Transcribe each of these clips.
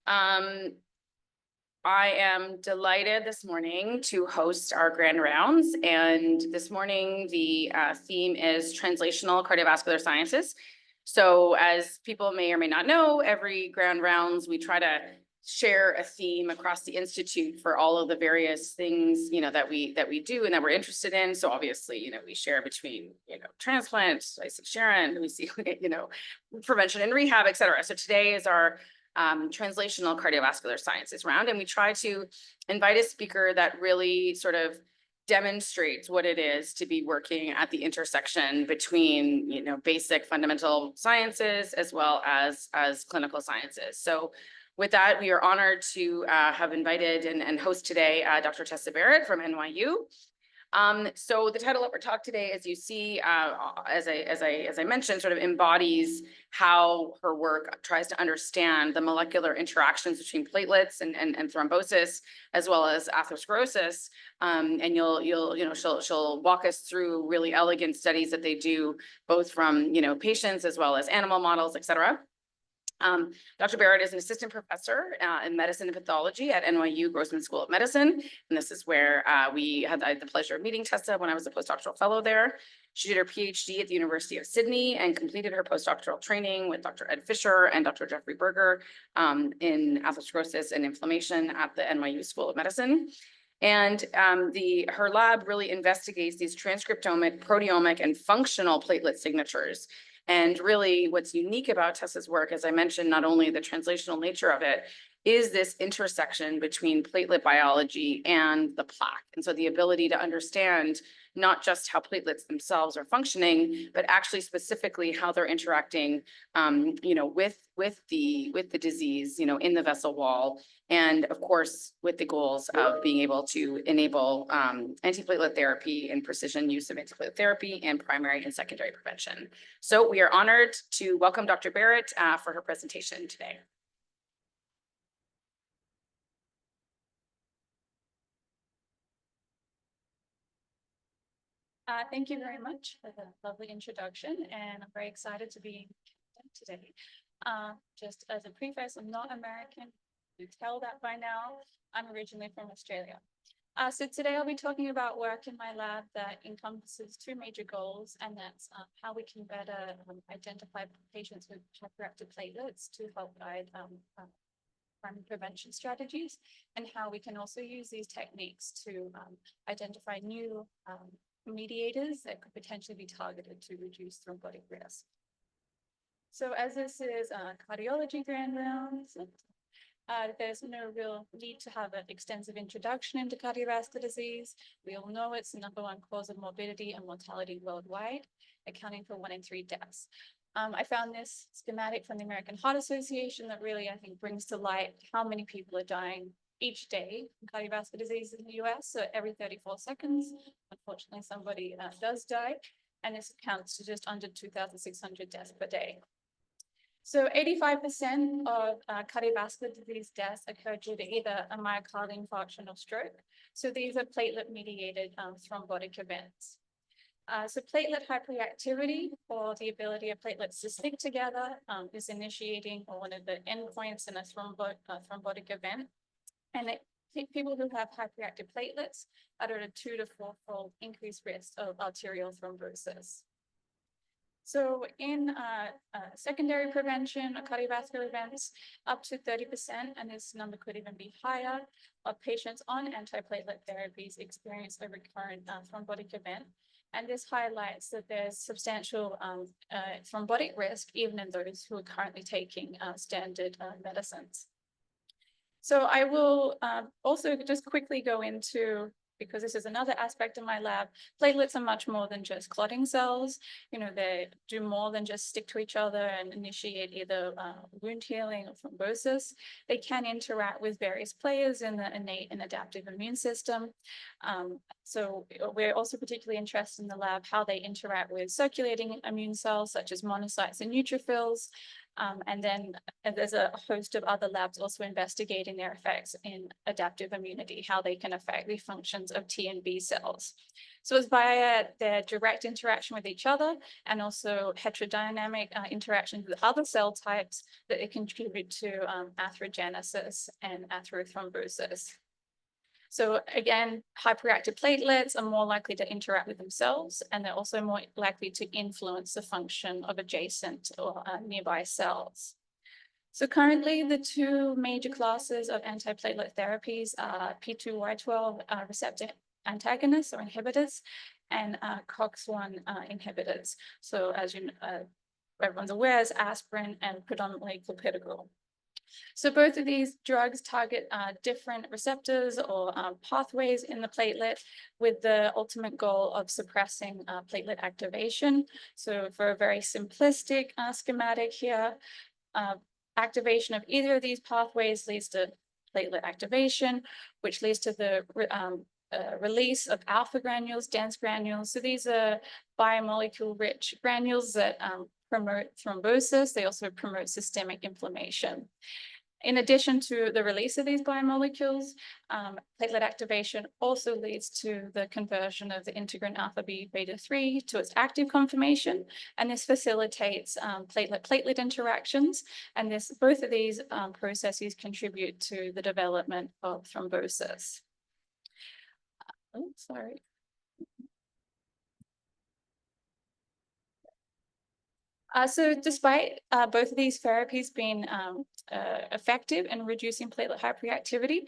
I am delighted this morning to host our grand rounds, and this morning the theme is translational cardiovascular sciences. So as people may or may not know, every grand rounds we try to share a theme across the institute for all of the various things that we do and that we're interested in. So obviously we share between transplant. I see Sharon. We see prevention and rehab, et cetera. So today is our translational cardiovascular sciences round, and we try to invite a speaker that really sort of demonstrates what it is to be working at the intersection between basic fundamental sciences as well as clinical sciences. So with that, we are honored to have invited and host today Dr. Tessa Barrett from NYU. So the title of our talk today, as you see, as I mentioned, sort of embodies how her work tries to understand the molecular interactions between platelets and thrombosis, as well as atherosclerosis. And she'll walk us through really elegant studies that they do, both from patients as well as animal models, et cetera. Dr. Barrett is an assistant professor in medicine and pathology at NYU Grossman School of Medicine. And this is where I had the pleasure of meeting Tessa when I was a postdoctoral fellow there. She did her PhD at the University of Sydney and completed her postdoctoral training with Dr. Ed Fisher and Dr. Jeffrey Berger in atherosclerosis and inflammation at the NYU School of Medicine. And her lab really investigates these transcriptomic, proteomic, and functional platelet signatures. And really what's unique about Tessa's work, as I mentioned, not only the translational nature of it, is this intersection between platelet biology and the plaque. And so the ability to understand not just how platelets themselves are functioning, but actually specifically how they're interacting, with the disease, in the vessel wall. And of course, with the goals of being able to enable antiplatelet therapy and precision use of antiplatelet therapy and primary and secondary prevention. So we are honored to welcome Dr. Barrett for her presentation today. Thank you very much for the lovely introduction, and I'm very excited to be today. Just as a preface, I'm not American. You tell that by now. I'm originally from Australia. So today I'll be talking about work in my lab that encompasses two major goals, and that's how we can better identify patients with hyperreactive platelets to help guide primary prevention strategies, and how we can also use these techniques to identify new mediators that could potentially be targeted to reduce thrombotic risk. So as this is cardiology grand rounds, there's no real need to have an extensive introduction into cardiovascular disease. We all know it's the #1 cause of morbidity and mortality worldwide, accounting for 1 in 3 deaths. I found this schematic from the American Heart Association that really, I think, brings to light how many people are dying each day from cardiovascular disease in the US. So every 34 seconds, unfortunately, somebody does die, and this accounts to just under 2,600 deaths per day. So 85% of cardiovascular disease deaths occur due to either a myocardial infarction or stroke. So these are platelet-mediated thrombotic events. So platelet hyperreactivity, or the ability of platelets to stick together, is initiating or one of the endpoints in a thrombotic event. And people who have hyperreactive platelets are at a 2 to 4-fold increased risk of arterial thrombosis. So in secondary prevention of cardiovascular events, up to 30%, and this number could even be higher, of patients on antiplatelet therapies experience a recurrent thrombotic event. And this highlights that there's substantial thrombotic risk even in those who are currently taking standard medicines. So I will also just quickly go into, because this is another aspect of my lab, platelets are much more than just clotting cells. They do more than just stick to each other and initiate either wound healing or thrombosis. They can interact with various players in the innate and adaptive immune system. So we're also particularly interested in the lab how they interact with circulating immune cells, such as monocytes and neutrophils, And then there's a host of other labs also investigating their effects in adaptive immunity, how they can affect the functions of T and B cells. So it's via their direct interaction with each other and also heterodynamic interactions with other cell types that it contribute to atherogenesis and atherothrombosis. So again, hyperreactive platelets are more likely to interact with themselves, and they're also more likely to influence the function of adjacent or nearby cells. So currently, the two major classes of antiplatelet therapies are P2Y12 receptor antagonists or inhibitors, and COX-1 inhibitors. So as everyone's aware, is aspirin and predominantly clopidogrel. So both of these drugs target different receptors or pathways in the platelet with the ultimate goal of suppressing platelet activation. So for a very simplistic schematic here, activation of either of these pathways leads to platelet activation, which leads to the release of alpha granules, dense granules. So these are biomolecule-rich granules that promote thrombosis. They also promote systemic inflammation. In addition to the release of these biomolecules, platelet activation also leads to the conversion of the integrin alpha B beta 3 to its active conformation, and this facilitates platelet-platelet interactions. And both of these processes contribute to the development of thrombosis. Oh, sorry. So despite both of these therapies being effective in reducing platelet hyperreactivity,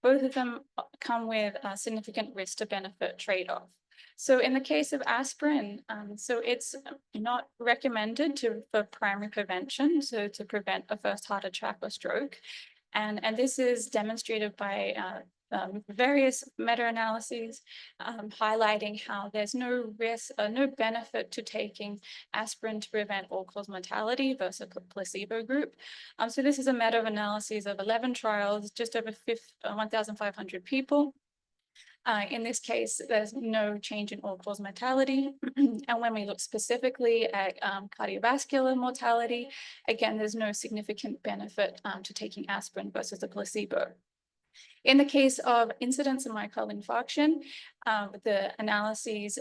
both of them come with a significant risk to benefit trade-off. So in the case of aspirin, so it's not recommended for primary prevention, so to prevent a first heart attack or stroke. And this is demonstrated by various meta-analyses highlighting how there's no risk, no benefit to taking aspirin to prevent all-cause mortality versus a placebo group. So this is a meta-analysis of 11 trials, just over 1,500 people. In this case, there's no change in all-cause mortality. And when we look specifically at cardiovascular mortality, again, there's no significant benefit to taking aspirin versus a placebo. In the case of incidence of myocardial infarction, the analyses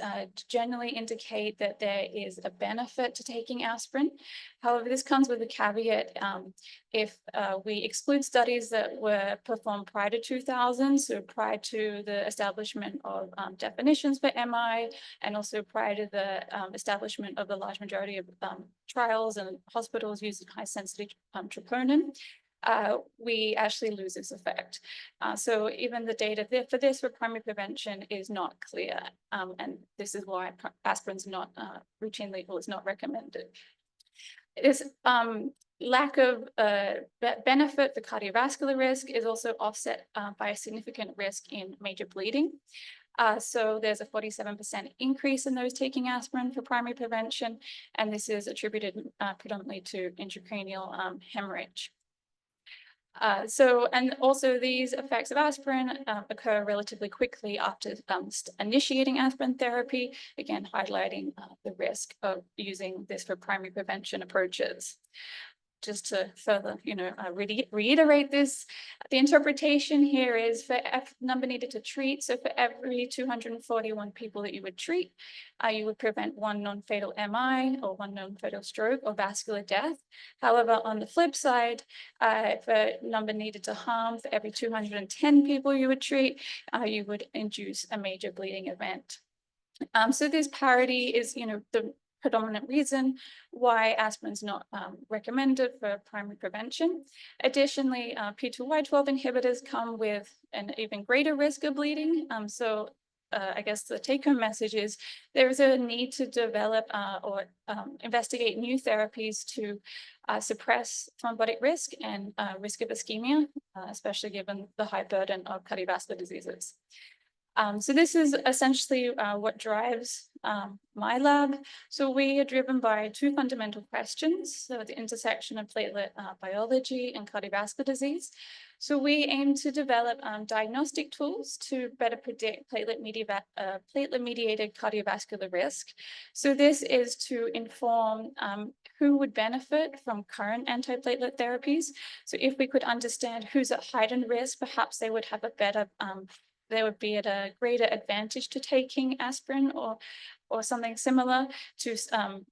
generally indicate that there is a benefit to taking aspirin. However, this comes with a caveat if we exclude studies that were performed prior to 2000, so prior to the establishment of definitions for MI, and also prior to the establishment of the large majority of trials and hospitals using high-sensitivity troponin. We actually lose its effect. So even the data for this for primary prevention is not clear. And this is why aspirin's not routinely, well, it's not recommended. This lack of benefit for cardiovascular risk is also offset by a significant risk in major bleeding. So there's a 47% increase in those taking aspirin for primary prevention, and this is attributed predominantly to intracranial hemorrhage. And also these effects of aspirin occur relatively quickly after initiating aspirin therapy, again, highlighting the risk of using this for primary prevention approaches. Just to further, reiterate this, the interpretation here is for F number needed to treat. So for every 241 people that you would treat, you would prevent one non-fatal MI or one non-fatal stroke or vascular death. However, on the flip side, for number needed to harm, for every 210 people you would treat, you would induce a major bleeding event. So this parity is, the predominant reason why aspirin is not recommended for primary prevention. Additionally, P2Y12 inhibitors come with an even greater risk of bleeding. I guess the take-home message is there's a need to develop or investigate new therapies to suppress thrombotic risk and risk of ischemia, especially given the high burden of cardiovascular diseases. So this is essentially what drives my lab. So we are driven by two fundamental questions. So the intersection of platelet biology and cardiovascular disease. So we aim to develop diagnostic tools to better predict platelet-mediated cardiovascular risk. So this is to inform who would benefit from current antiplatelet therapies. So if we could understand who's at heightened risk, perhaps they would have a better they would be at a greater advantage to taking aspirin or something similar to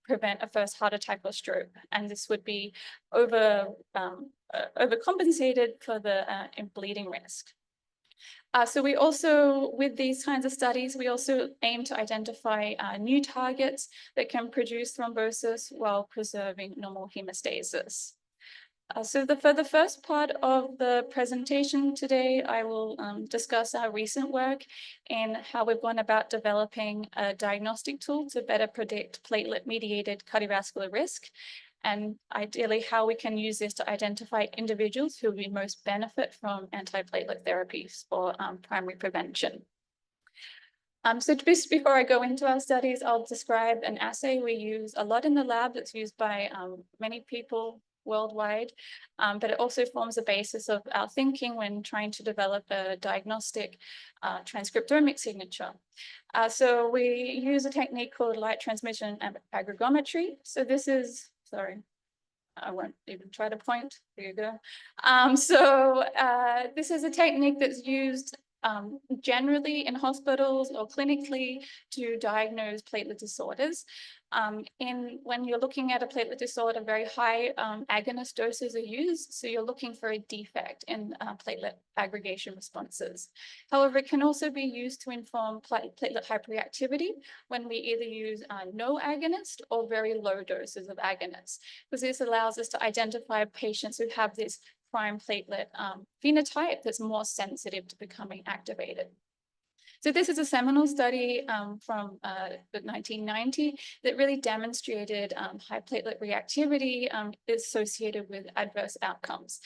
prevent a first heart attack or stroke. And this would be overcompensated for the bleeding risk. So we also, with these kinds of studies, we also aim to identify new targets that can produce thrombosis while preserving normal hemostasis. For the first part of the presentation today, I will discuss our recent work and how we've gone about developing a diagnostic tool to better predict platelet-mediated cardiovascular risk, and ideally how we can use this to identify individuals who will most benefit from antiplatelet therapies for primary prevention. So just before I go into our studies, I'll describe an assay we use a lot in the lab that's used by many people worldwide, but it also forms the basis of our thinking when trying to develop a diagnostic transcriptomic signature. So we use a technique called light transmission aggregometry. So this is, sorry, I won't even try to point. There you go. This is a technique that's used generally in hospitals or clinically to diagnose platelet disorders. When you're looking at a platelet disorder, very high agonist doses are used. So you're looking for a defect in platelet aggregation responses. However, it can also be used to inform platelet hyperreactivity when we either use no agonist or very low doses of agonists, because this allows us to identify patients who have this prime platelet phenotype that's more sensitive to becoming activated. So this is a seminal study from 1990 that really demonstrated high platelet reactivity associated with adverse outcomes.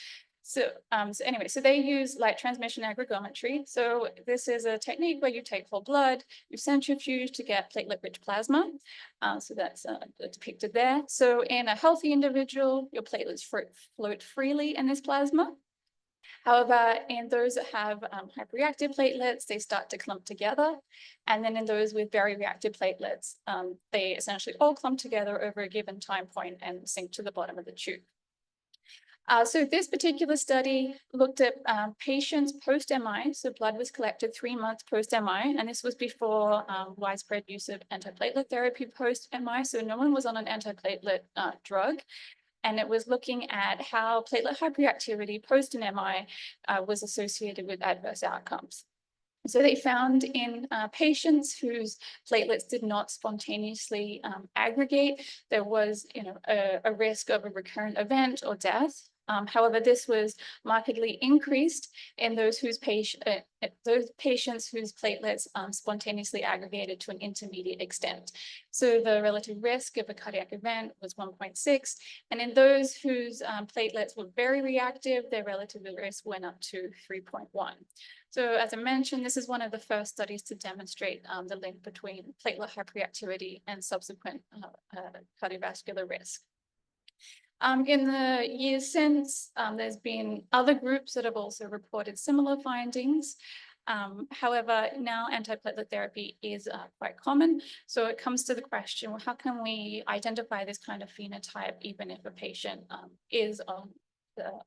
So they use light transmission aggregometry. So this is a technique where you take whole blood, you centrifuge to get platelet-rich plasma. So that's depicted there. So in a healthy individual, your platelets float freely in this plasma. However, in those that have hyperreactive platelets, they start to clump together. And then in those with very reactive platelets, they essentially all clump together over a given time point and sink to the bottom of the tube. So this particular study looked at patients post-MI. So blood was collected 3 months post-MI, and this was before widespread use of antiplatelet therapy post-MI. So no one was on an antiplatelet drug. And it was looking at how platelet hyperreactivity post an MI was associated with adverse outcomes. So they found in patients whose platelets did not spontaneously aggregate, there was a risk of a recurrent event or death. However, this was markedly increased in those patients whose platelets spontaneously aggregated to an intermediate extent. So the relative risk of a cardiac event was 1.6, and in those whose platelets were very reactive, their relative risk went up to 3.1. So as I mentioned, this is one of the first studies to demonstrate the link between platelet hyperreactivity and subsequent cardiovascular risk. In the years since, there's been other groups that have also reported similar findings. However, now antiplatelet therapy is quite common. So it comes to the question, well, how can we identify this kind of phenotype even if a patient is on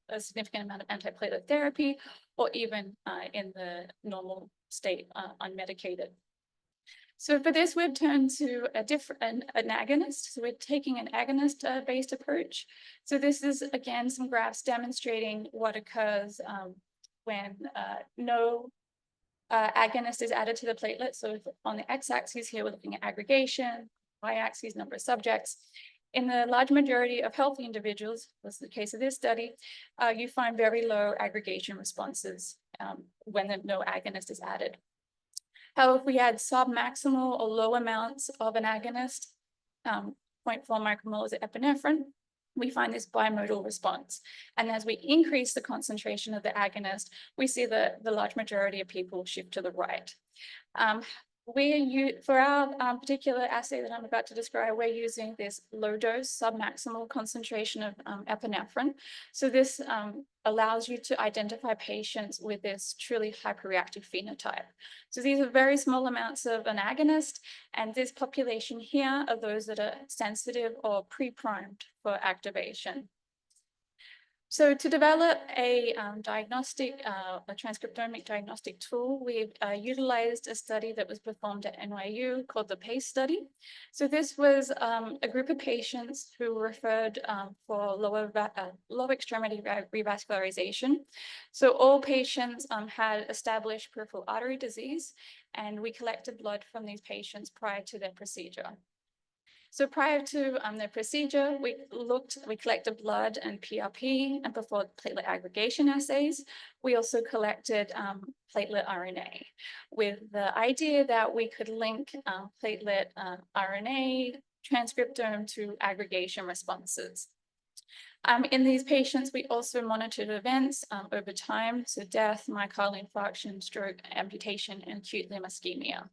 a significant amount of antiplatelet therapy or even in the normal state unmedicated? So for this, we've turned to an agonist. So we're taking an agonist-based approach. So this is, again, some graphs demonstrating what occurs when no agonist is added to the platelet. So on the x-axis here, we're looking at aggregation, y-axis, number of subjects. In the large majority of healthy individuals, was the case of this study, you find very low aggregation responses when no agonist is added. However, if we add submaximal or low amounts of an agonist, 0.4 micromolars of epinephrine, we find this bimodal response. And as we increase the concentration of the agonist, we see the large majority of people shift to the right. For our particular assay that I'm about to describe, we're using this low dose submaximal concentration of epinephrine. So this allows you to identify patients with this truly hyperreactive phenotype. So these are very small amounts of an agonist, and this population here are those that are sensitive or pre-primed for activation. So to develop a transcriptomic diagnostic tool, we've utilized a study that was performed at NYU called the PACE study. So this was a group of patients who were referred for lower extremity revascularization. So all patients had established peripheral artery disease, and we collected blood from these patients prior to their procedure. So prior to their procedure, we collected blood and PRP and performed platelet aggregation assays. We also collected platelet RNA with the idea that we could link platelet RNA transcriptome to aggregation responses. In these patients, we also monitored events over time, so death, myocardial infarction, stroke, amputation, and acute limb ischemia.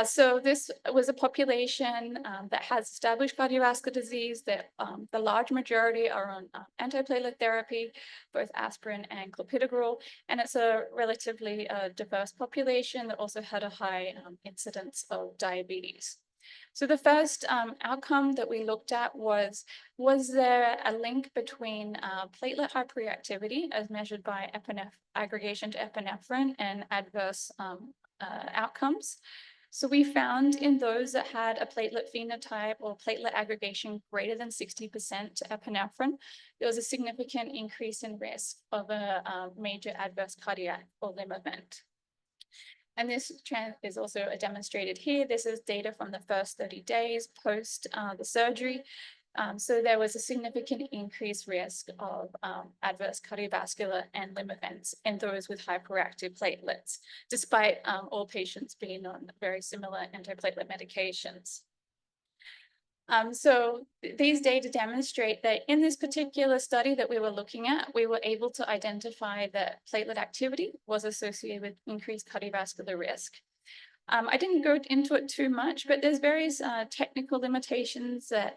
So this was a population that has established cardiovascular disease, that the large majority are on antiplatelet therapy, both aspirin and clopidogrel, and it's a relatively diverse population that also had a high incidence of diabetes. So the first outcome that we looked at was there a link between platelet hyperreactivity as measured by aggregation to epinephrine and adverse outcomes? So we found in those that had a platelet phenotype or platelet aggregation greater than 60% to epinephrine, there was a significant increase in risk of a major adverse cardiac or limb event. And this trend is also demonstrated here. This is data from the first 30 days post the surgery. So there was a significant increased risk of adverse cardiovascular and limb events in those with hyperreactive platelets, despite all patients being on very similar antiplatelet medications. So these data demonstrate that in this particular study that we were looking at, we were able to identify that platelet activity was associated with increased cardiovascular risk. I didn't go into it too much, but there's various technical limitations that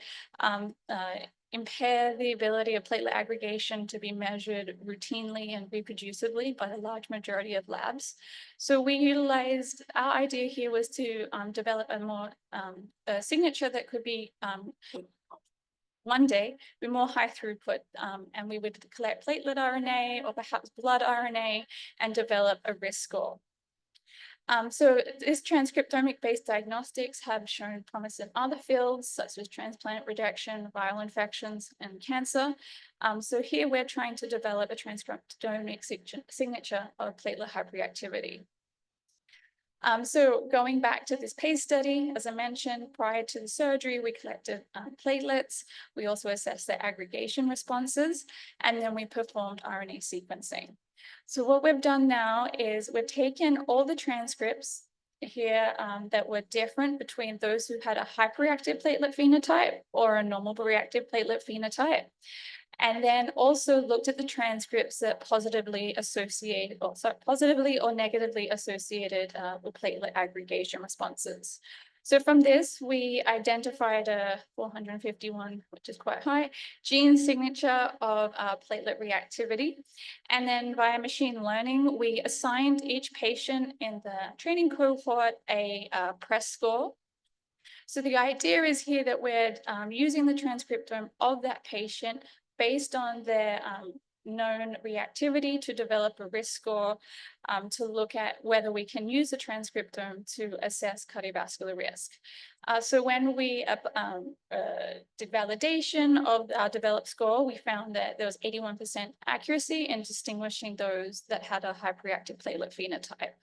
impair the ability of platelet aggregation to be measured routinely and reproducibly by the large majority of labs. So we utilized, our idea here was to develop a more a signature that could be one day be more high throughput, and we would collect platelet RNA or perhaps blood RNA and develop a risk score. So these transcriptomic-based diagnostics have shown promise in other fields, such as transplant rejection, viral infections, and cancer. So here we're trying to develop a transcriptomic signature of platelet hyperreactivity. So going back to this PACE study, as I mentioned, prior to the surgery, we collected platelets. We also assessed their aggregation responses, and then we performed RNA sequencing. So what we've done now is we've taken all the transcripts here that were different between those who had a hyperreactive platelet phenotype or a normal reactive platelet phenotype, and then also looked at the transcripts that positively or negatively associated with platelet aggregation responses. So from this, we identified a 451, which is quite high, gene signature of platelet reactivity. And then via machine learning, we assigned each patient in the training cohort a PRESS score. So the idea is here that we're using the transcriptome of that patient based on their known reactivity to develop a risk score to look at whether we can use the transcriptome to assess cardiovascular risk. So when we did validation of our developed score, we found that there was 81% accuracy in distinguishing those that had a hyperreactive platelet phenotype.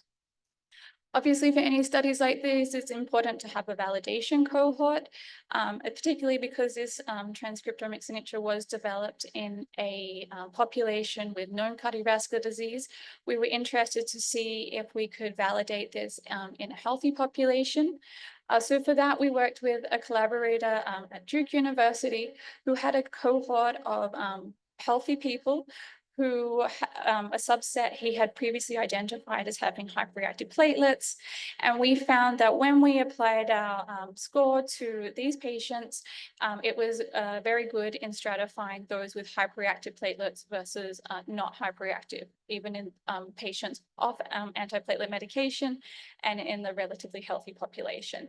Obviously, for any studies like this, it's important to have a validation cohort, particularly because this transcriptomic signature was developed in a population with known cardiovascular disease. We were interested to see if we could validate this in a healthy population. So for that, we worked with a collaborator at Duke University who had a cohort of healthy people who, a subset he had previously identified as having hyperreactive platelets. And we found that when we applied our score to these patients, it was very good in stratifying those with hyperreactive platelets versus not hyperreactive, even in patients off antiplatelet medication and in the relatively healthy population.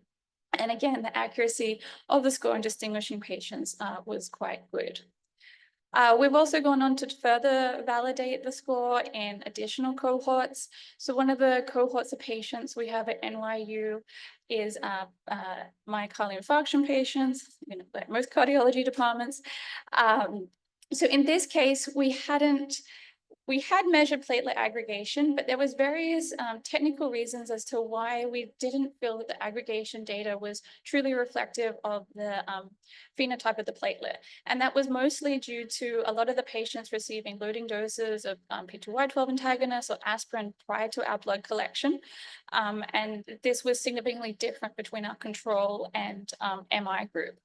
And again, the accuracy of the score in distinguishing patients was quite good. We've also gone on to further validate the score in additional cohorts. So one of the cohorts of patients we have at NYU is myocardial infarction patients, like most cardiology departments. So in this case, we had measured platelet aggregation, but there was various technical reasons as to why we didn't feel that the aggregation data was truly reflective of the phenotype of the platelet. And that was mostly due to a lot of the patients receiving loading doses of P2Y12 antagonists or aspirin prior to our blood collection. And this was significantly different between our control and MI group.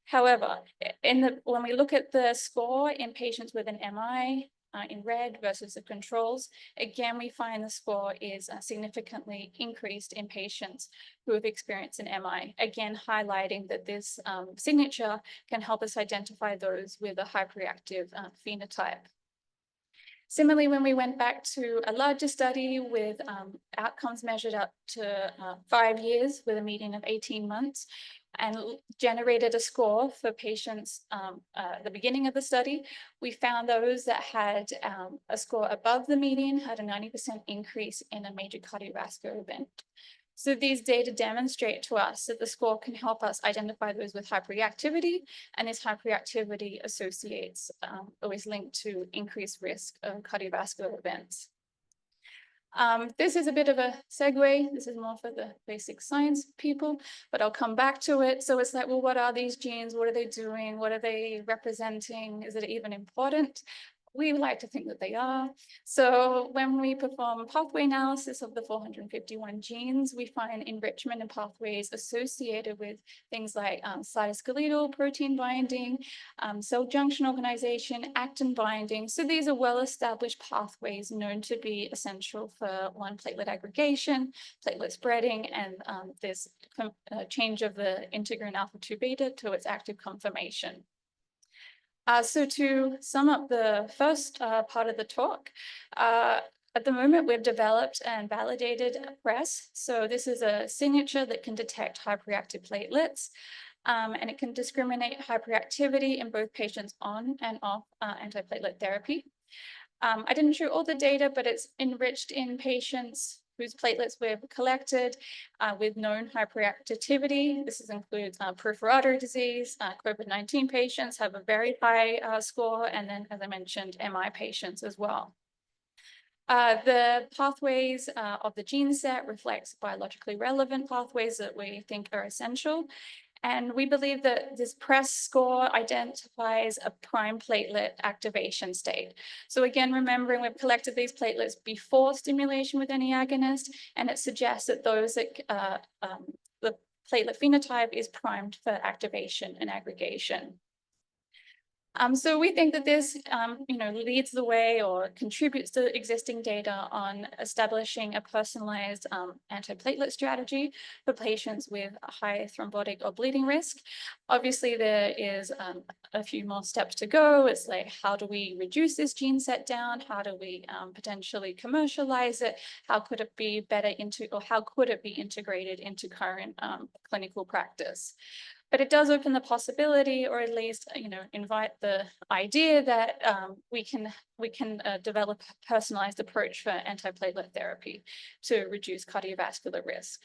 However, when we look at the score in patients with an MI, in red versus the controls, again, we find the score is significantly increased in patients who have experienced an MI, again, highlighting that this signature can help us identify those with a hyperreactive phenotype. Similarly, when we went back to a larger study with outcomes measured up to 5 years with a median of 18 months, and generated a score for patients at the beginning of the study, we found those that had a score above the median had a 90% increase in a major cardiovascular event. So these data demonstrate to us that the score can help us identify those with hyperreactivity, and this hyperreactivity associates or is linked to increased risk of cardiovascular events. This is a bit of a segue. This is more for the basic science people, but I'll come back to it. So it's like, well, what are these genes? What are they doing? What are they representing? Is it even important? We like to think that they are. So when we perform pathway analysis of the 451 genes, we find enrichment in pathways associated with things like cytoskeletal protein binding, cell junction organization, actin binding. So these are well-established pathways known to be essential for platelet aggregation, platelet spreading, and this change of the integrin alpha-2 beta to its active conformation. So to sum up the first part of the talk, at the moment we've developed and validated PRESS. So this is a signature that can detect hyperreactive platelets, and it can discriminate hyperreactivity in both patients on and off antiplatelet therapy. I didn't show all the data, but it's enriched in patients whose platelets we've collected with known hyperreactivity. This includes peripheral artery disease, COVID-19 patients have a very high score, and then, as I mentioned, MI patients as well. The pathways of the gene set reflects biologically relevant pathways that we think are essential. And we believe that this PRESS score identifies a prime platelet activation state. So again, remembering we've collected these platelets before stimulation with any agonist, and it suggests that those that the platelet phenotype is primed for activation and aggregation. So we think that this, leads the way or contributes to existing data on establishing a personalized antiplatelet strategy for patients with a high thrombotic or bleeding risk. Obviously, there is a few more steps to go. It's like, how do we reduce this gene set down? How do we potentially commercialize it? How could it be how could it be integrated into current clinical practice? But it does open the possibility, or at least, invite the idea that we can develop a personalized approach for antiplatelet therapy to reduce cardiovascular risk.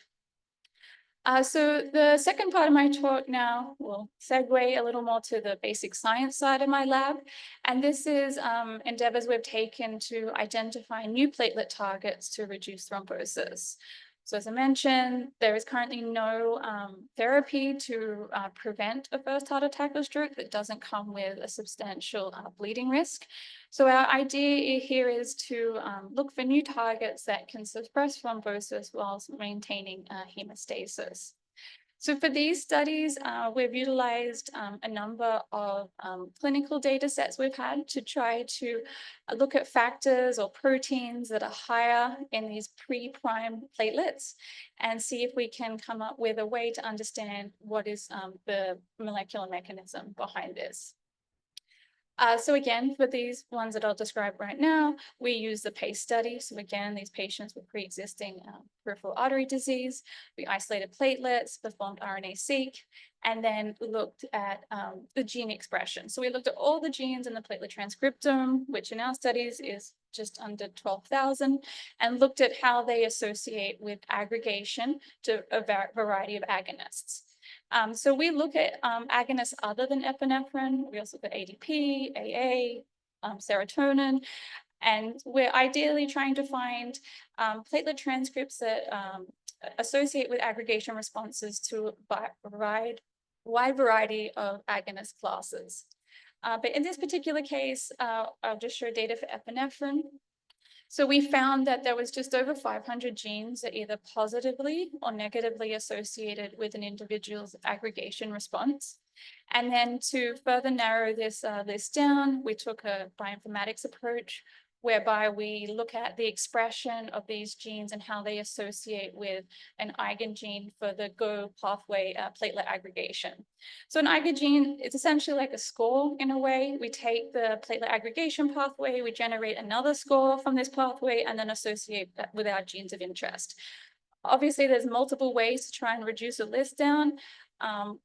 So the second part of my talk now will segue a little more to the basic science side of my lab. And this is endeavors we've taken to identify new platelet targets to reduce thrombosis. So as I mentioned, there is currently no therapy to prevent a first heart attack or stroke that doesn't come with a substantial bleeding risk. So our idea here is to look for new targets that can suppress thrombosis whilst maintaining hemostasis. So for these studies, we've utilized a number of clinical data sets we've had to try to look at factors or proteins that are higher in these pre-prime platelets and see if we can come up with a way to understand what is the molecular mechanism behind this. So again, for these ones that I'll describe right now, we use the PACE study. So again, these patients with pre-existing peripheral artery disease, we isolated platelets, performed RNA-seq, and then looked at the gene expression. So we looked at all the genes in the platelet transcriptome, which in our studies is just under 12,000, and looked at how they associate with aggregation to a variety of agonists. So we look at agonists other than epinephrine. We also look at ADP, AA, serotonin, and we're ideally trying to find platelet transcripts that associate with aggregation responses to a wide variety of agonist classes. But in this particular case, I'll just show data for epinephrine. So we found that there was just over 500 genes that either positively or negatively associated with an individual's aggregation response. And then to further narrow this list down, we took a bioinformatics approach whereby we look at the expression of these genes and how they associate with an eigengene for the GO pathway platelet aggregation. So an eigengene is essentially like a score in a way. We take the platelet aggregation pathway, we generate another score from this pathway, and then associate that with our genes of interest. Obviously, there's multiple ways to try and reduce a list down.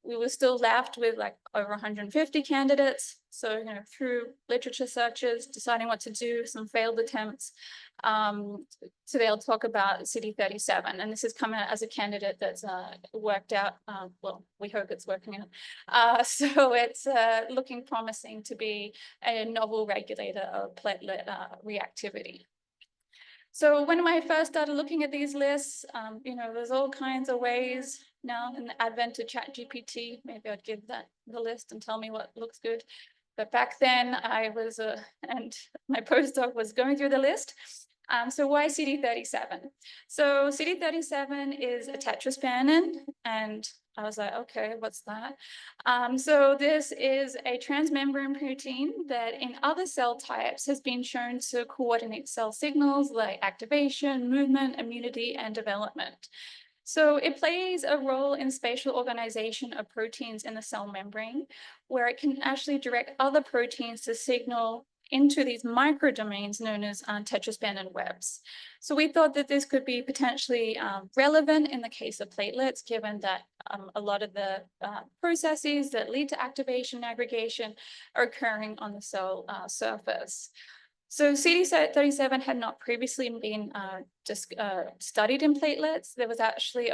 We were still left with like over 150 candidates. So, through literature searches, deciding what to do, some failed attempts. Today I'll talk about CD37, and this has come out as a candidate that's worked out. Well, we hope it's working out. So it's looking promising to be a novel regulator of platelet reactivity. So when I first started looking at these lists, there's all kinds of ways now in the advent of ChatGPT. Maybe I'd give that the list and tell me what looks good. But back then I was, and my postdoc was going through the list. So why CD37? So CD37 is a tetraspanin, and I was like, okay, what's that? So this is a transmembrane protein that in other cell types has been shown to coordinate cell signals like activation, movement, immunity, and development. So it plays a role in spatial organization of proteins in the cell membrane, where it can actually direct other proteins to signal into these microdomains known as tetraspanin webs. So we thought that this could be potentially relevant in the case of platelets, given that a lot of the processes that lead to activation and aggregation are occurring on the cell surface. So CD37 had not previously been studied in platelets. There was actually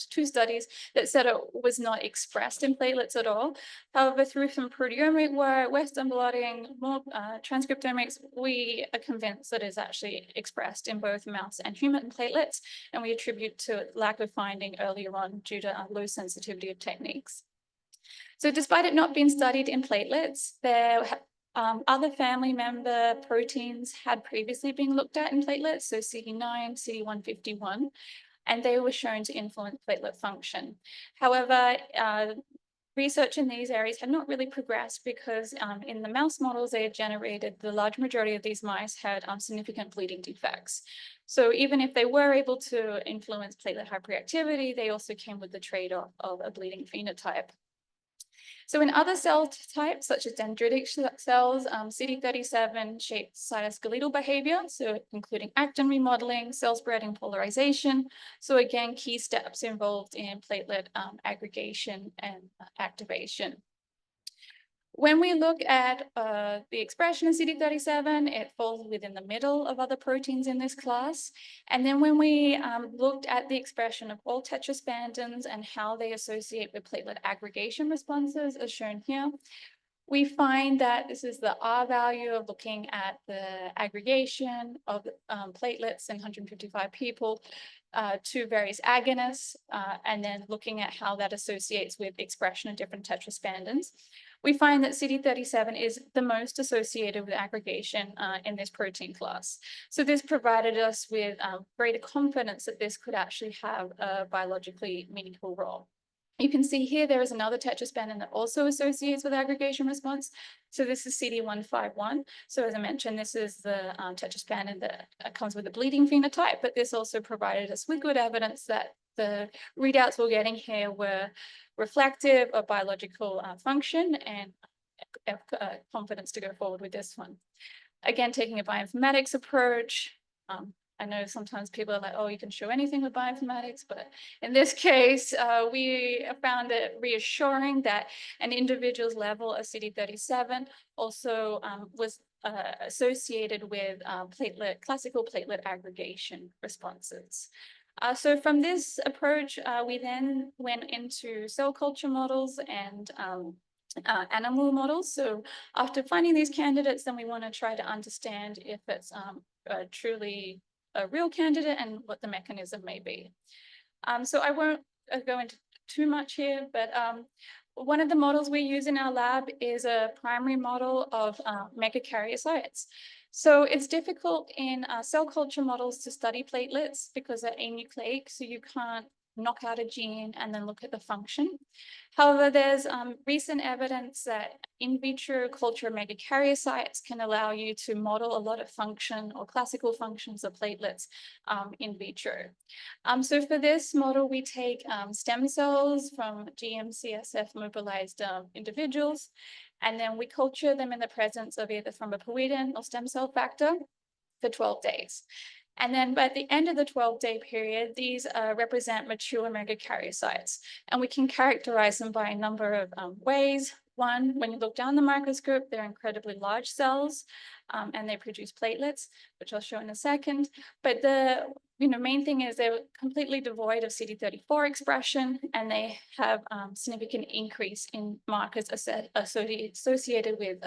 two studies that said it was not expressed in platelets at all. However, through some proteomic work, Western blotting, more transcriptomics, we are convinced that it's actually expressed in both mouse and human platelets, and we attribute to lack of finding earlier on due to low sensitivity of techniques. So despite it not being studied in platelets, there other family member proteins had previously been looked at in platelets, so CD9, CD151, and they were shown to influence platelet function. However, research in these areas had not really progressed because in the mouse models they had generated, the large majority of these mice had significant bleeding defects. So even if they were able to influence platelet hyperreactivity, they also came with the trade-off of a bleeding phenotype. So in other cell types, such as dendritic cells, CD37 shapes cytoskeletal behavior, so including actin remodeling, cell spreading, polarization. So again, key steps involved in platelet aggregation and activation. When we look at the expression of CD37, it falls within the middle of other proteins in this class. And then when we looked at the expression of all tetraspandins and how they associate with platelet aggregation responses, as shown here, we find that this is the R value of looking at the aggregation of platelets in 155 people to various agonists, and then looking at how that associates with expression of different tetraspandins. we find that CD37 is the most associated with aggregation in this protein class. So this provided us with greater confidence that this could actually have a biologically meaningful role. You can see here there is another tetraspanin that also associates with aggregation response. So this is CD151. So as I mentioned, this is the tetraspanin that comes with a bleeding phenotype, but this also provided us with good evidence that the readouts we're getting here were reflective of biological function and confidence to go forward with this one. Again, taking a bioinformatics approach. I know sometimes people are like, oh, you can show anything with bioinformatics, but in this case, we found it reassuring that an individual's level of CD37 also was associated with classical platelet aggregation responses. So from this approach, we then went into cell culture models and animal models. So after finding these candidates, then we want to try to understand if it's truly a real candidate and what the mechanism may be. So I won't go into too much here, but one of the models we use in our lab is a primary model of megakaryocytes. So it's difficult in cell culture models to study platelets because they're anucleic, so you can't knock out a gene and then look at the function. However, there's recent evidence that in vitro culture of megakaryocytes can allow you to model a lot of function or classical functions of platelets in vitro. So for this model, we take stem cells from GM-CSF mobilized individuals, and then we culture them in the presence of either thrombopoietin or stem cell factor for 12 days. And then by the end of the 12-day period, these represent mature megakaryocytes. And we can characterize them by a number of ways. One, when you look down the microscope, they're incredibly large cells and they produce platelets, which I'll show in a second. But the main thing is they're completely devoid of CD34 expression, and they have significant increase in markers associated with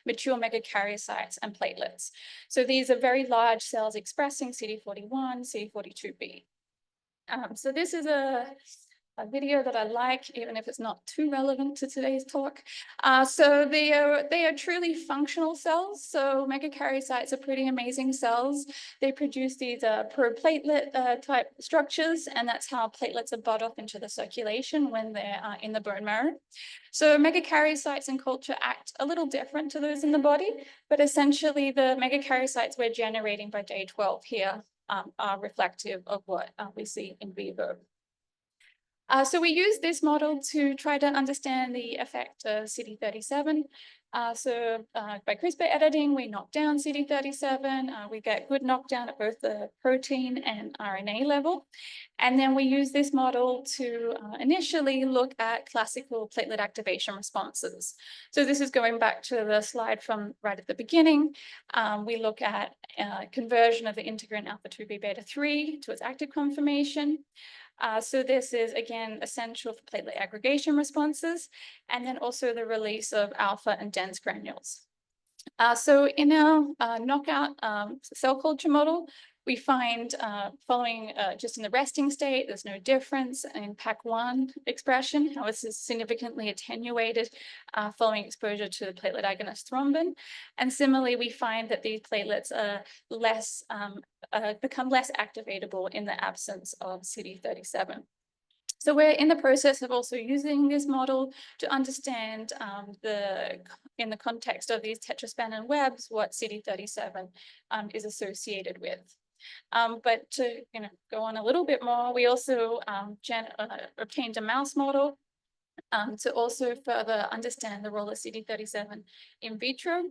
mature megakaryocytes and platelets. So these are very large cells expressing CD41, CD42B. So this is a video that I like, even if it's not too relevant to today's talk. So they are truly functional cells. So megakaryocytes are pretty amazing cells. They produce these proplatelet type structures, and that's how platelets are brought off into the circulation when they're in the bone marrow. So megakaryocytes in culture act a little different to those in the body, but essentially the megakaryocytes we're generating by day 12 here are reflective of what we see in vivo. So we use this model to try to understand the effect of CD37. By CRISPR editing, we knock down CD37. We get good knockdown at both the protein and RNA level. And then we use this model to initially look at classical platelet activation responses. So this is going back to the slide from right at the beginning. We look at conversion of the integrin alpha-2b beta-3 to its active conformation. So this is, again, essential for platelet aggregation responses, and then also the release of alpha and dense granules. So in our knockout cell culture model, we find following just in the resting state, there's no difference in PAC1 expression. How this is significantly attenuated following exposure to the platelet agonist thrombin. And similarly, we find that these platelets are become less activatable in the absence of CD37. So we're in the process of also using this model to understand in the context of these tetraspanin webs, what CD37 is associated with. But to go on a little bit more, we also obtained a mouse model to also further understand the role of CD37 in vitro.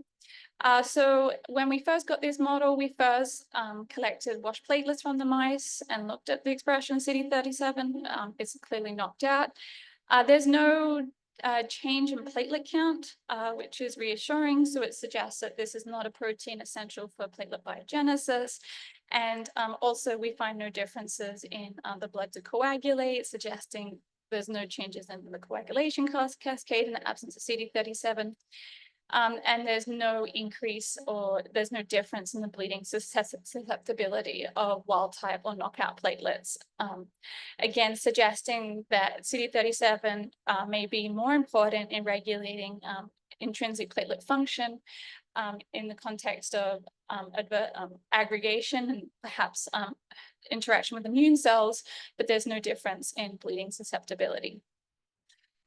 So when we first got this model, we first collected washed platelets from the mice and looked at the expression of CD37. It's clearly knocked out. There's no change in platelet count, which is reassuring. So it suggests that this is not a protein essential for platelet biogenesis. And also we find no differences in the blood to coagulate, suggesting there's no changes in the coagulation cascade in the absence of CD37. And there's no increase or there's no difference in the bleeding susceptibility of wild type or knockout platelets. Again, suggesting that CD37 may be more important in regulating intrinsic platelet function in the context of aggregation and perhaps interaction with immune cells, but there's no difference in bleeding susceptibility.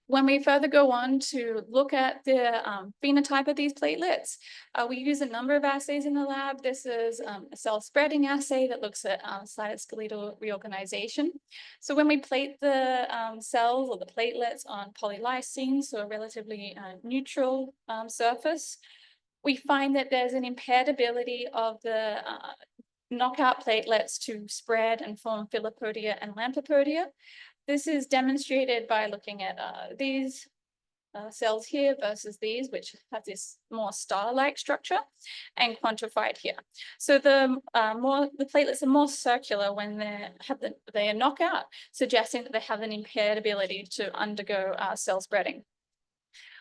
When we further go on to look at the phenotype of these platelets, we use a number of assays in the lab. This is a cell spreading assay that looks at cytoskeletal reorganization. So when we plate the cells or the platelets on polylysine, so a relatively neutral surface, we find that there's an impaired ability of the knockout platelets to spread and form filopodia and lymphopodia. This is demonstrated by looking at these cells here versus these, which have this more star-like structure, and quantified here. So the platelets are more circular when they are knockout, suggesting that they have an impaired ability to undergo cell spreading.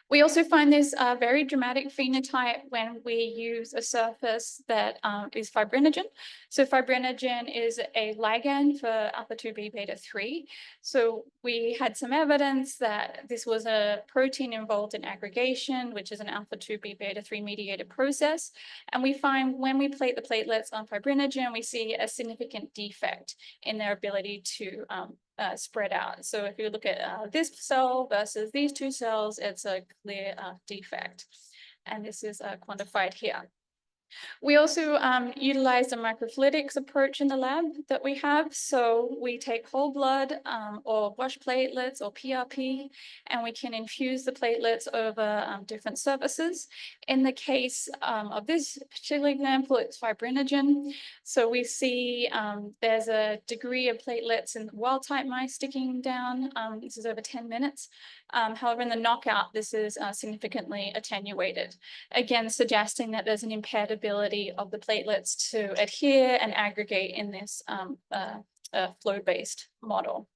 We also find this very dramatic phenotype when we use a surface that is fibrinogen. So fibrinogen is a ligand for alpha-2b beta-3. So we had some evidence that this was a protein involved in aggregation, which is an alpha-2b beta-3 mediated process. And we find when we plate the platelets on fibrinogen, we see a significant defect in their ability to spread out. So if you look at this cell versus these two cells, it's a clear defect. And this is quantified here. We also utilize a microfluidics approach in the lab that we have. So we take whole blood or wash platelets or PRP, and we can infuse the platelets over different surfaces. In the case of this particular example, it's fibrinogen. So we see there's a degree of platelets in the wild type mice sticking down. This is over 10 minutes. However, in the knockout, this is significantly attenuated, again, suggesting that there's an impaired ability of the platelets to adhere and aggregate in this flow-based model.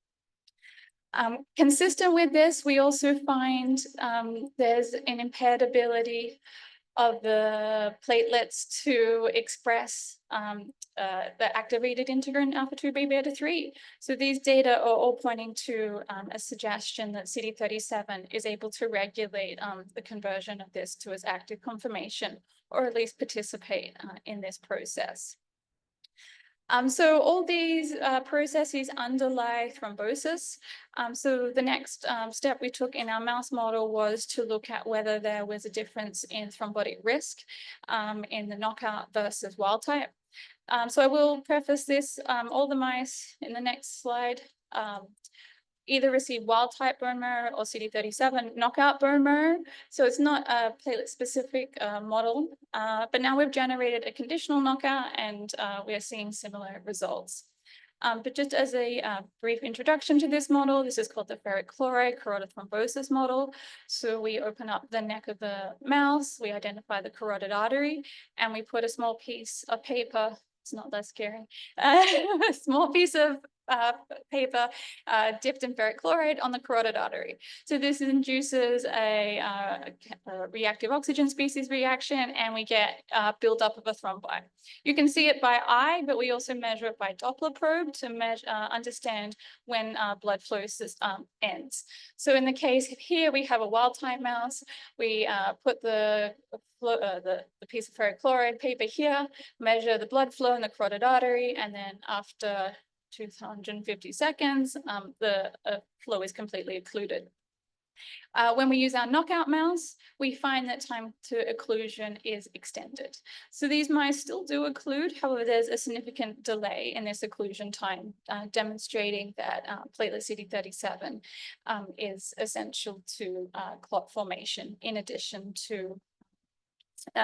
Consistent with this, we also find there's an impaired ability of the platelets to express the activated integrin alpha-2b beta-3. So these data are all pointing to a suggestion that CD37 is able to regulate the conversion of this to its active conformation, or at least participate in this process. So all these processes underlie thrombosis. So the next step we took in our mouse model was to look at whether there was a difference in thrombotic risk in the knockout versus wild type. So I will preface this, all the mice in the next slide either receive wild type bone marrow or CD37 knockout bone marrow. So it's not a platelet specific model, but now we've generated a conditional knockout and we are seeing similar results. But just as a brief introduction to this model, this is called the ferric chloride carotid thrombosis model. So we open up the neck of the mouse, we identify the carotid artery, and we put a small piece of paper, it's not that scary, a small piece of paper dipped in ferric chloride on the carotid artery. So this induces a reactive oxygen species reaction, and we get buildup of a thrombi. You can see it by eye, but we also measure it by Doppler probe to understand when blood flow ends. So in the case here, we have a wild type mouse. We put the piece of ferric chloride paper here, measure the blood flow in the carotid artery, and then after 250 seconds, the flow is completely occluded. When we use our knockout mouse, we find that time to occlusion is extended. So these mice still do occlude, however, there's a significant delay in this occlusion time, demonstrating that platelet CD37 is essential to clot formation, in addition to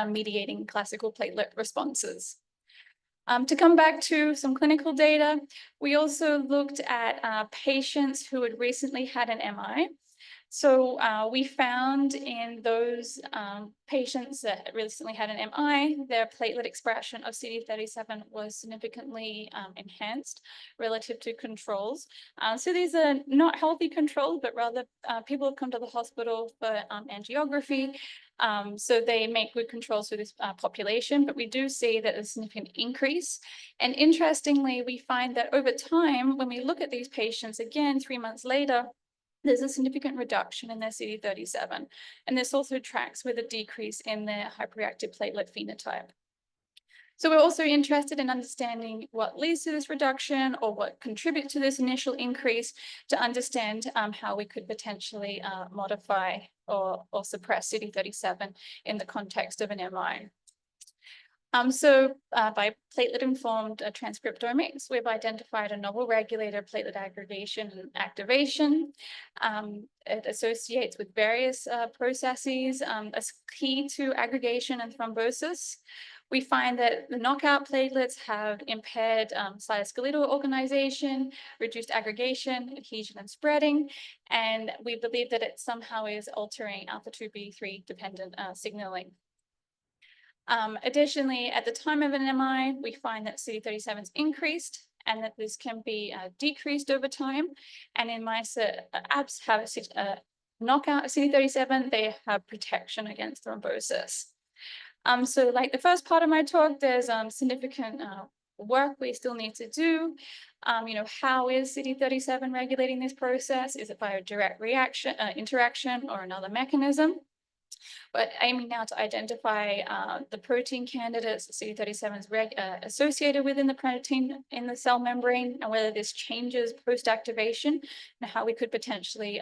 mediating classical platelet responses. To come back to some clinical data, we also looked at patients who had recently had an MI. So we found in those patients that recently had an MI, their platelet expression of CD37 was significantly enhanced relative to controls. So these are not healthy controls, but rather people have come to the hospital for angiography. So they make good controls for this population, but we do see that there's a significant increase. And interestingly, we find that over time, when we look at these patients again, 3 months later, there's a significant reduction in their CD37. And this also tracks with a decrease in their hyperreactive platelet phenotype. So we're also interested in understanding what leads to this reduction or what contributes to this initial increase to understand how we could potentially modify or suppress CD37 in the context of an MI. By platelet-informed transcriptomics, we've identified a novel regulator of platelet aggregation and activation. It associates with various processes as key to aggregation and thrombosis. We find that the knockout platelets have impaired cytoskeletal organization, reduced aggregation, adhesion, and spreading, and we believe that it somehow is altering alpha-2b3 dependent signaling. Additionally, at the time of an MI, we find that CD37 is increased and that this can be decreased over time. And in mice that have a knockout of CD37, they have protection against thrombosis. So like the first part of my talk, there's significant work we still need to do. How is CD37 regulating this process? Is it by a direct reaction, interaction, or another mechanism? But aiming now to identify the protein candidates CD37 is associated within the protein in the cell membrane, and whether this changes post-activation and how we could potentially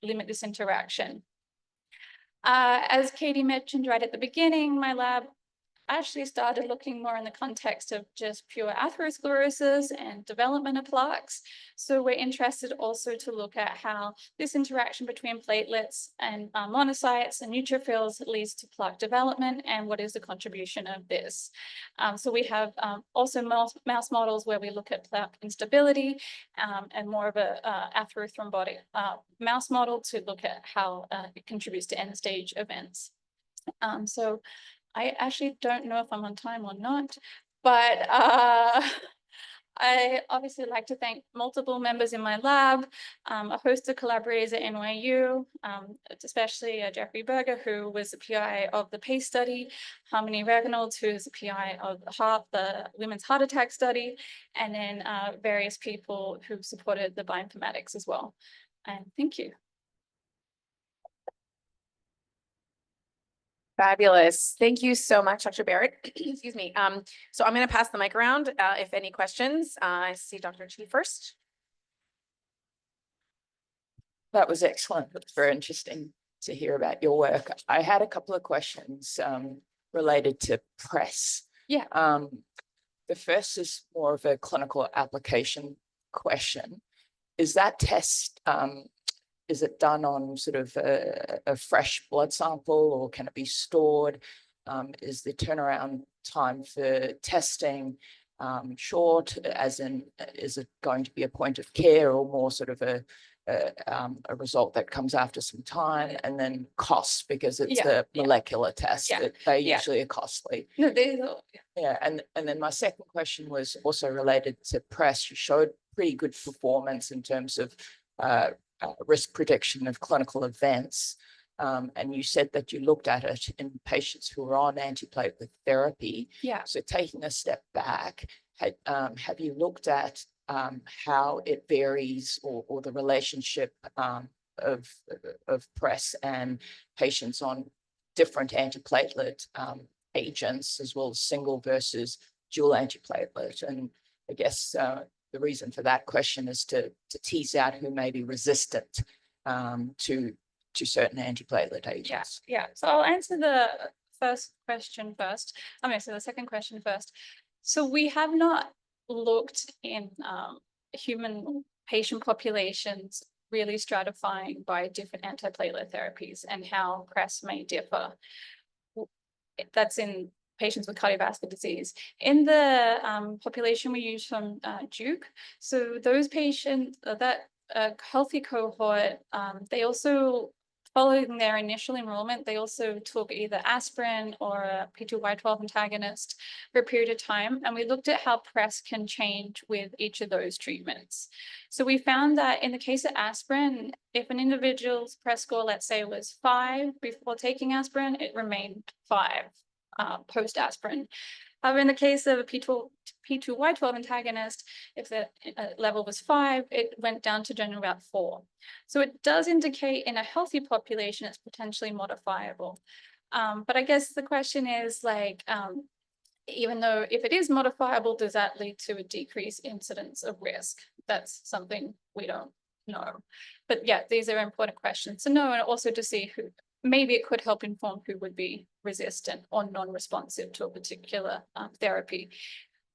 limit this interaction. As Katie mentioned right at the beginning, my lab actually started looking more in the context of just pure atherosclerosis and development of plaques. So we're interested also to look at how this interaction between platelets and monocytes and neutrophils leads to plaque development and what is the contribution of this. So we have also mouse models where we look at plaque instability and more of a atherothrombotic mouse model to look at how it contributes to end stage events. So I actually don't know if I'm on time or not, but I obviously like to thank multiple members in my lab, a host of collaborators at NYU, especially Jeffrey Berger, who was the PI of the PACE study, Harmony Reginald, who is the PI of the women's heart attack study, and then various people who supported the bioinformatics as well. And thank you. Fabulous. Thank you so much, Dr. Barrett. Excuse me. So I'm going to pass the mic around if any questions. I see Dr. Chi first. That was excellent. It's very interesting to hear about your work. I had a couple of questions related to PRESS. Yeah. The first is more of a clinical application question. Is that test, is it done on sort of a fresh blood sample, or can it be stored? Is the turnaround time for testing short, as in, is it going to be a point of care or more sort of a result that comes after some time? And then costs, because it's a molecular test, they usually are costly. No, and then my second question was also related to PRESS. You showed pretty good performance in terms of risk prediction of clinical events. And you said that you looked at it in patients who were on antiplatelet therapy. Yeah. So taking a step back, have you looked at how it varies, or the relationship of PRESS and patients on different antiplatelet agents, as well as single versus dual antiplatelet? And I guess the reason for that question is to tease out who may be resistant to certain antiplatelet agents. Yeah. So I'll answer the first question first. So the second question first. So we have not looked in human patient populations really stratifying by different antiplatelet therapies and how PRESS may differ. That's in patients with cardiovascular disease. In the population we use from Duke, so those patients, that a healthy cohort, they also, following their initial enrollment, they also took either aspirin or a P2Y12 antagonist for a period of time. And we looked at how PRESS can change with each of those treatments. So we found that in the case of aspirin, if an individual's PRESS score, let's say, was 5 before taking aspirin, it remained 5 post-aspirin. However, in the case of a P2Y12 antagonist, if the level was 5, it went down to generally about 4. So it does indicate in a healthy population it's potentially modifiable. But I guess the question is, like, even though if it is modifiable, does that lead to a decreased incidence of risk? That's something we don't know. But yeah, these are important questions to know, and also to see who, maybe it could help inform who would be resistant or non-responsive to a particular therapy.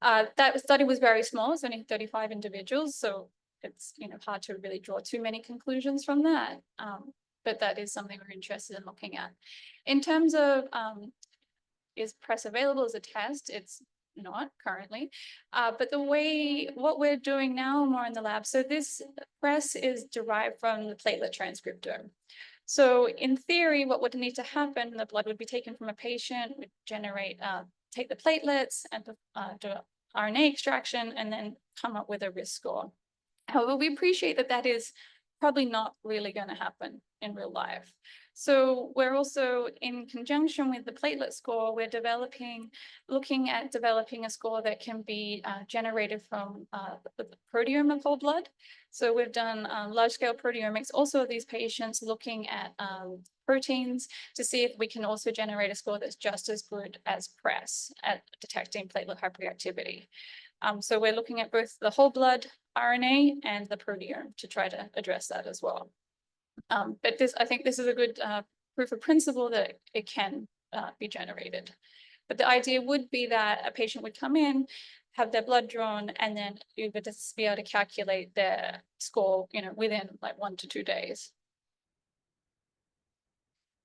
That study was very small, it's only 35 individuals, so it's hard to really draw too many conclusions from that. But that is something we're interested in looking at. In terms of is PRESS available as a test? It's not currently, but what we're doing now more in the lab, so this PRESS is derived from the platelet transcriptome. So in theory, what would need to happen, the blood would be taken from a patient, would generate, take the platelets and do RNA extraction and then come up with a risk score. However, we appreciate that that is probably not really going to happen in real life. So we're also, in conjunction with the platelet score, we're looking at developing a score that can be generated from the proteome of whole blood. So we've done large-scale proteomics also of these patients, looking at proteins to see if we can also generate a score that's just as good as PRESS at detecting platelet hyperreactivity. So we're looking at both the whole blood RNA and the proteome to try to address that as well. But I think this is a good proof of principle that it can be generated. But the idea would be that a patient would come in, have their blood drawn, and then you would just be able to calculate their score, within like 1 to 2 days.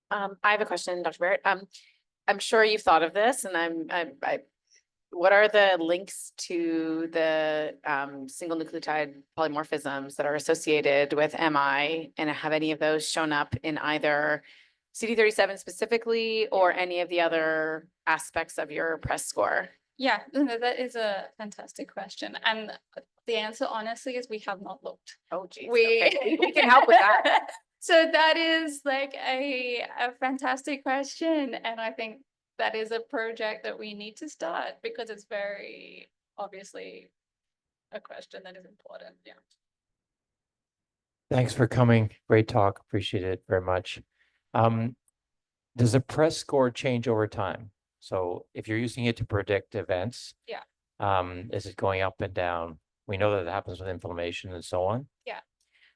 I have a question, Dr. Barrett. I'm sure you've thought of this, and what are the links to the single nucleotide polymorphisms that are associated with MI, and have any of those shown up in either CD37 specifically or any of the other aspects of your PRESS score? Yeah, that is a fantastic question. And the answer, honestly, is we have not looked. Oh, geez. Okay. We can help with that. So that is like a fantastic question. And I think that is a project that we need to start because it's very obviously a question that is important. Yeah. Thanks for coming. Great talk. Appreciate it very much. Does the PRESS score change over time? So if you're using it to predict events, yeah, is it going up and down? We know that it happens with inflammation and so on. Yeah.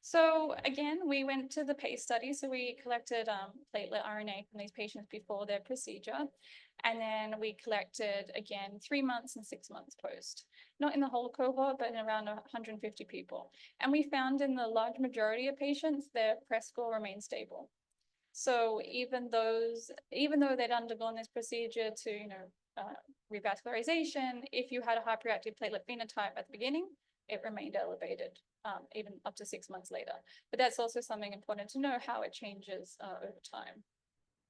So again, we went to the PACE study. So we collected platelet RNA from these patients before their procedure. And then we collected again 3 months and 6 months post, not in the whole cohort, but in around 150 people. And we found in the large majority of patients, their PRESS score remained stable. So even though they'd undergone this procedure to, revascularization, if you had a hyperreactive platelet phenotype at the beginning, it remained elevated, even up to 6 months later. But that's also something important to know, how it changes over time.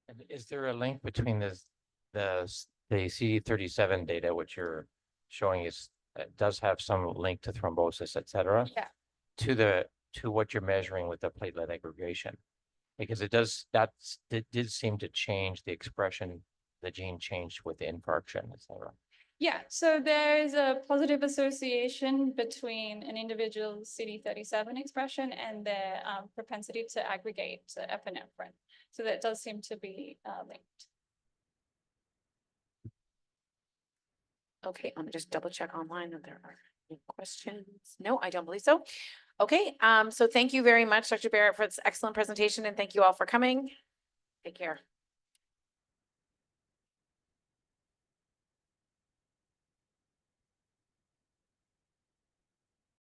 And is there a link between the CD37 data, which you're showing does have some link to thrombosis, et cetera, Yeah. to what you're measuring with the platelet aggregation? Because it did seem to change the expression, the gene changed with the infarction, et cetera. Yeah, so there is a positive association between an individual's CD37 expression and their propensity to aggregate epinephrine. So that does seem to be linked. Okay, let me just double check online if there are any questions. No, I don't believe so. Okay, so thank you very much, Dr. Barrett, for this excellent presentation, and thank you all for coming. Take care.